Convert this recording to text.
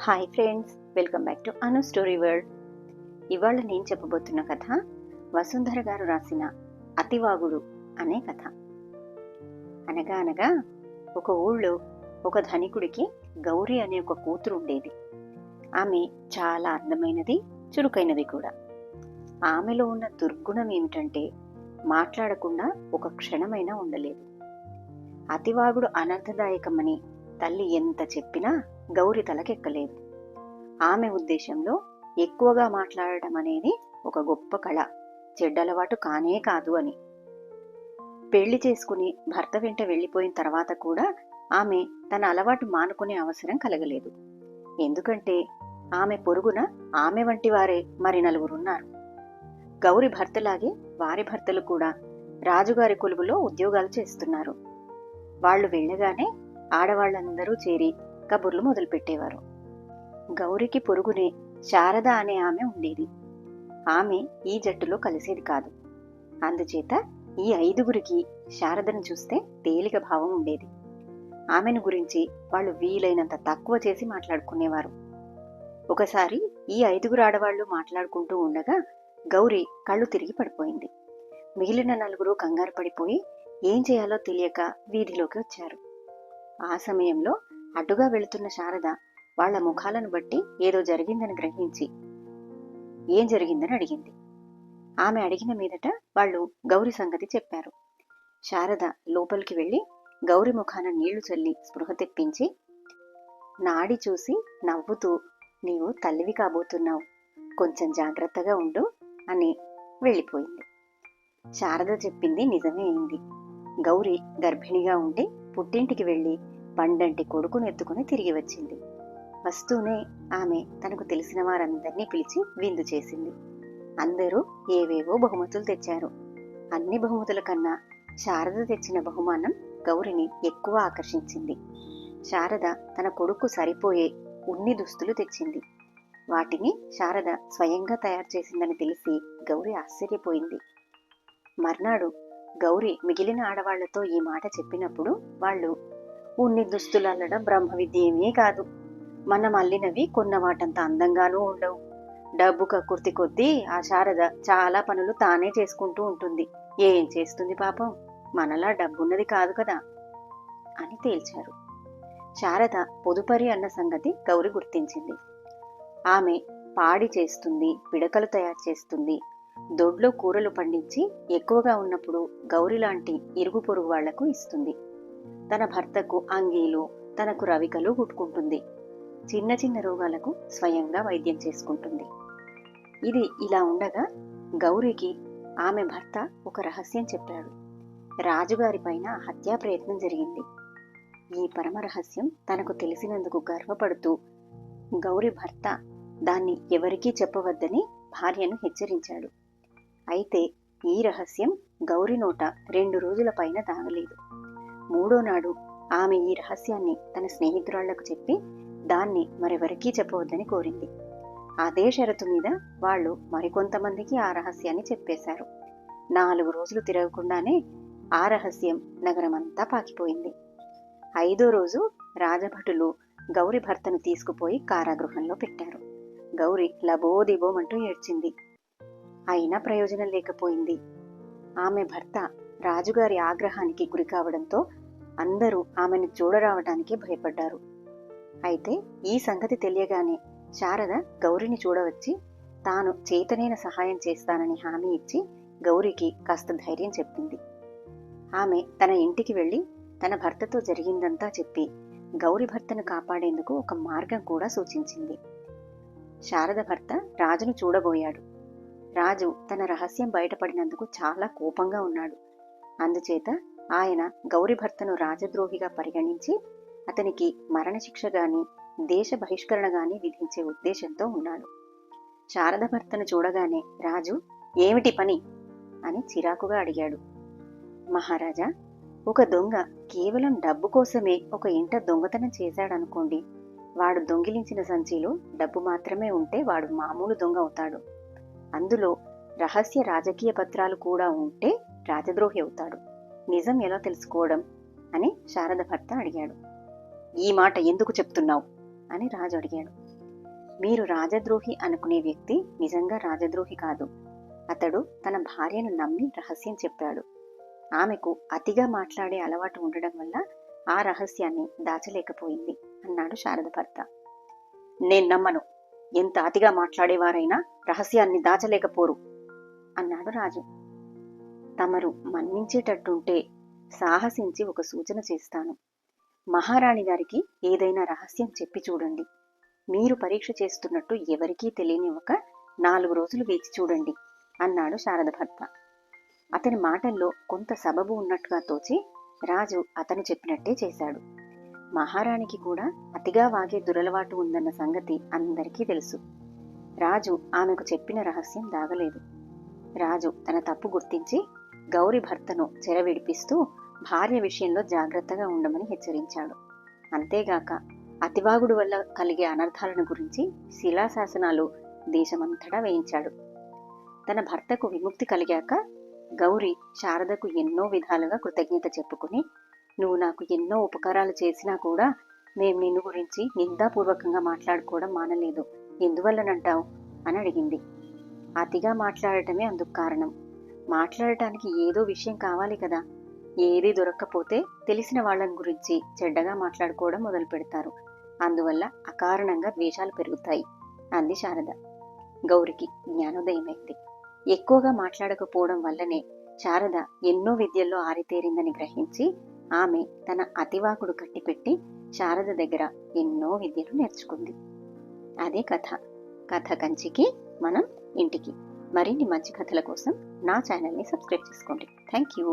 Hi friends, welcome back to Anu story world. ఇవాళ నేను చెప్పబోతున్న కథ వసుంధర గారు రాసిన అతివాగుడు అనే కథ. అనగా అనగా ఒక ఊళ్ళో ఒక ధనికుడికి గౌరీ అనే ఒక కూతురు ఉండేది. ఆమె చాలా అందమైనది, చురుకైనది కూడా. ఆమెలో ఉన్న దుర్గుణం ఏమిటంటే మాట్లాడకుండా ఒక క్షణమైనా ఉండలేదు. అతివాగుడు అనర్థదాయకమని తల్లి ఎంత చెప్పినా గౌరి తలకెక్కలేదు. ఆమె ఉద్దేశంలో ఎక్కువగా మాట్లాడటం అనేది ఒక గొప్ప కళ, చెడ్డలవాటు కానే కాదు అని. పెళ్లి చేసుకుని భర్త వెంట వెళ్లిపోయిన తర్వాత కూడా ఆమె తన అలవాటు మానుకునే అవసరం కలగలేదు. ఎందుకంటే ఆమె పొరుగున ఆమె వంటి వారే మరి నలుగురున్నారు. గౌరి భర్తలాగే వారి భర్తలు కూడా రాజుగారి కొలువులో ఉద్యోగాలు చేస్తున్నారు. వాళ్లు వెళ్ళగానే ఆడవాళ్లందరూ చేరి కబుర్లు మొదలుపెట్టేవారు. గౌరికి పొరుగునే శారద అనే ఆమె ఉండేది. ఆమె ఈ జట్టులో కలిసేది కాదు. అందుచేత ఈ ఐదుగురికి శారదను చూస్తే తేలిక భావం ఉండేది. ఆమెను గురించి వాళ్ళు వీలైనంత తక్కువ చేసి మాట్లాడుకునేవారు. ఒకసారి ఈ ఐదుగురు ఆడవాళ్లు మాట్లాడుకుంటూ ఉండగా గౌరి కళ్ళు తిరిగి పడిపోయింది. మిగిలిన నలుగురు కంగారు పడిపోయి ఏం చేయాలో తెలియక వీధిలోకి వచ్చారు. ఆ సమయంలో అడ్డుగా వెళుతున్న శారద వాళ్ల ముఖాలను బట్టి ఏదో జరిగిందని గ్రహించి ఏం జరిగిందని అడిగింది. ఆమె అడిగిన మీదట వాళ్ళు గౌరి సంగతి చెప్పారు. శారద లోపలికి వెళ్లి గౌరి ముఖాన నీళ్లు చల్లి స్పృహ తెప్పించి, నాడి చూసి నవ్వుతూ, నీవు తల్లివి కాబోతున్నావు, కొంచెం జాగ్రత్తగా ఉండు అని వెళ్ళిపోయింది. శారద చెప్పింది నిజమే అయింది. గౌరి గర్భిణిగా ఉండి పుట్టింటికి వెళ్లి పండంటి కొడుకును ఎత్తుకుని తిరిగి వచ్చింది. వస్తూనే ఆమె తనకు తెలిసిన వారందరినీ పిలిచి విందు చేసింది. అందరూ ఏవేవో బహుమతులు తెచ్చారు. అన్ని బహుమతుల కన్నా శారద తెచ్చిన బహుమానం గౌరిని ఎక్కువ ఆకర్షించింది. శారద తన కొడుకు సరిపోయే ఉన్ని దుస్తులు తెచ్చింది. వాటిని శారద స్వయంగా తయారు చేసిందని తెలిసి గౌరి ఆశ్చర్యపోయింది. మర్నాడు గౌరి మిగిలిన ఆడవాళ్లతో ఈ మాట చెప్పినప్పుడు వాళ్ళు, ఉన్ని దుస్తులు అల్లడం బ్రహ్మ విద్య ఏమీ కాదు, మనం అల్లినవి కొన్న వాటంత అందంగానూ ఉండవు, డబ్బు కక్కుర్తి కొద్దీ ఆ శారద చాలా పనులు తానే చేసుకుంటూ ఉంటుంది, ఏం చేస్తుంది పాపం, మనలా డబ్బున్నది కాదు కదా అని తేల్చారు. శారద పొదుపరి అన్న సంగతి గౌరి గుర్తించింది. ఆమె పాడి చేస్తుంది, పిడకలు తయారు చేస్తుంది, దొడ్లో కూరలు పండించి ఎక్కువగా ఉన్నప్పుడు గౌరి లాంటి ఇరుగు పొరుగు వాళ్లకు ఇస్తుంది. తన భర్తకు అంగీలు, తనకు రవికలు కుట్టుకుంటుంది. చిన్న చిన్న రోగాలకు స్వయంగా వైద్యం చేసుకుంటుంది. ఇది ఇలా ఉండగా గౌరికి ఆమె భర్త ఒక రహస్యం చెప్పాడు. రాజుగారి పైన హత్యా ప్రయత్నం జరిగింది. ఈ పరమ రహస్యం తనకు తెలిసినందుకు గర్వపడుతూ గౌరి భర్త దాన్ని ఎవరికీ చెప్పవద్దని భార్యను హెచ్చరించాడు. అయితే ఈ రహస్యం గౌరి నోట 2 రోజుల పైన దాగలేదు. 3వ నాడు ఆమె ఈ రహస్యాన్ని తన స్నేహితురాళ్లకు చెప్పి దాన్ని మరెవరికీ చెప్పవద్దని కోరింది. అదే షరతు మీద వాళ్ళు మరికొంతమందికి ఆ రహస్యాన్ని చెప్పేశారు. 4 రోజులు తిరగకుండానే ఆ రహస్యం నగరమంతా పాకిపోయింది. 5వ రోజు రాజభటులు గౌరి భర్తను తీసుకుపోయి కారాగృహంలో పెట్టారు. గౌరి లబోదిబోమంటూ ఏడ్చింది. అయినా ప్రయోజనం లేకపోయింది. ఆమె భర్త రాజుగారి ఆగ్రహానికి గురి కావడంతో అందరూ ఆమెను చూడరావటానికి భయపడ్డారు. అయితే ఈ సంగతి తెలియగానే శారద గౌరిని చూడవచ్చి తాను చేతనైన సహాయం చేస్తానని హామీ ఇచ్చి గౌరికి కాస్త ధైర్యం చెప్పింది. ఆమె తన ఇంటికి వెళ్లి తన భర్తతో జరిగిందంతా చెప్పి గౌరి భర్తను కాపాడేందుకు ఒక మార్గం కూడా సూచించింది. శారద భర్త రాజును చూడబోయాడు. రాజు తన రహస్యం బయటపడినందుకు చాలా కోపంగా ఉన్నాడు. అందుచేత ఆయన గౌరి భర్తను రాజద్రోహిగా పరిగణించి అతనికి మరణశిక్ష గాని దేశ బహిష్కరణ గాని విధించే ఉద్దేశంతో ఉన్నాడు. శారద భర్తను చూడగానే రాజు ఏమిటి పని అని చిరాకుగా అడిగాడు. మహారాజా, ఒక దొంగ కేవలం డబ్బు కోసమే ఒక ఇంట దొంగతనం చేశాడనుకోండి, వాడు దొంగిలించిన సంచిలో డబ్బు మాత్రమే ఉంటే వాడు మామూలు దొంగ అవుతాడు. అందులో రహస్య రాజకీయ పత్రాలు కూడా ఉంటే రాజద్రోహి అవుతాడు. నిజం ఎలా తెలుసుకోవడం అని శారద భర్త అడిగాడు. ఈ మాట ఎందుకు చెప్తున్నావు అని రాజు అడిగాడు. మీరు రాజద్రోహి అనుకునే వ్యక్తి నిజంగా రాజద్రోహి కాదు. అతడు తన భార్యను నమ్మి రహస్యం చెప్పాడు. ఆమెకు అతిగా మాట్లాడే అలవాటు ఉండడం వల్ల ఆ రహస్యాన్ని దాచలేకపోయింది అన్నాడు శారద భర్త. నేను నమ్మను. ఎంత అతిగా మాట్లాడేవారైనా రహస్యాన్ని దాచలేకపోరు అన్నాడు రాజు. తమరు మన్నించేటట్టుంటే సాహసించి ఒక సూచన చేస్తాను. మహారాణి గారికి ఏదైనా రహస్యం చెప్పి చూడండి. మీరు పరీక్ష చేస్తున్నట్టు ఎవరికీ తెలియనివ్వక 4 రోజులు వేచి చూడండి అన్నాడు శారద భర్త. అతని మాటల్లో కొంత సబబు ఉన్నట్టుగా తోచి రాజు అతను చెప్పినట్టే చేశాడు. మహారాణికి కూడా అతిగా వాగే దురలవాటు ఉందన్న సంగతి అందరికీ తెలుసు. రాజు ఆమెకు చెప్పిన రహస్యం దాగలేదు. రాజు తన తప్పు గుర్తించి గౌరి భర్తను చెరవిడిపిస్తూ భార్య విషయంలో జాగ్రత్తగా ఉండమని హెచ్చరించాడు. అంతేగాక అతివాగుడు వల్ల కలిగే అనర్థాలను గురించి శిలాశాసనాలు దేశమంతటా వేయించాడు. తన భర్తకు విముక్తి కలిగాక గౌరి శారదకు ఎన్నో విధాలుగా కృతజ్ఞత చెప్పుకుని, నువ్వు నాకు ఎన్నో ఉపకారాలు చేసినా కూడా మేం నిన్ను గురించి నిందాపూర్వకంగా మాట్లాడుకోవడం మానలేదు, ఎందువల్లనంటావు అని అడిగింది. అతిగా మాట్లాడటమే అందుకు కారణం. మాట్లాడటానికి ఏదో విషయం కావాలి కదా. ఏదీ దొరక్కపోతే తెలిసిన వాళ్ళని గురించి చెడ్డగా మాట్లాడుకోవడం మొదలు పెడతారు. అందువల్ల అకారణంగా ద్వేషాలు పెరుగుతాయి అంది శారద. గౌరికి జ్ఞానోదయమైంది. ఎక్కువగా మాట్లాడకపోవడం వల్లనే శారద ఎన్నో విద్యల్లో ఆరితేరిందని గ్రహించి ఆమె తన అతివాకుడు కట్టిపెట్టి శారద దగ్గర ఎన్నో విద్యలు నేర్చుకుంది. అదే కథ. కథ కంచికి మనం ఇంటికి. మరిన్ని మంచి కథల కోసం నా ఛానల్ని సబ్స్క్రైబ్ చేసుకోండి. Thank you.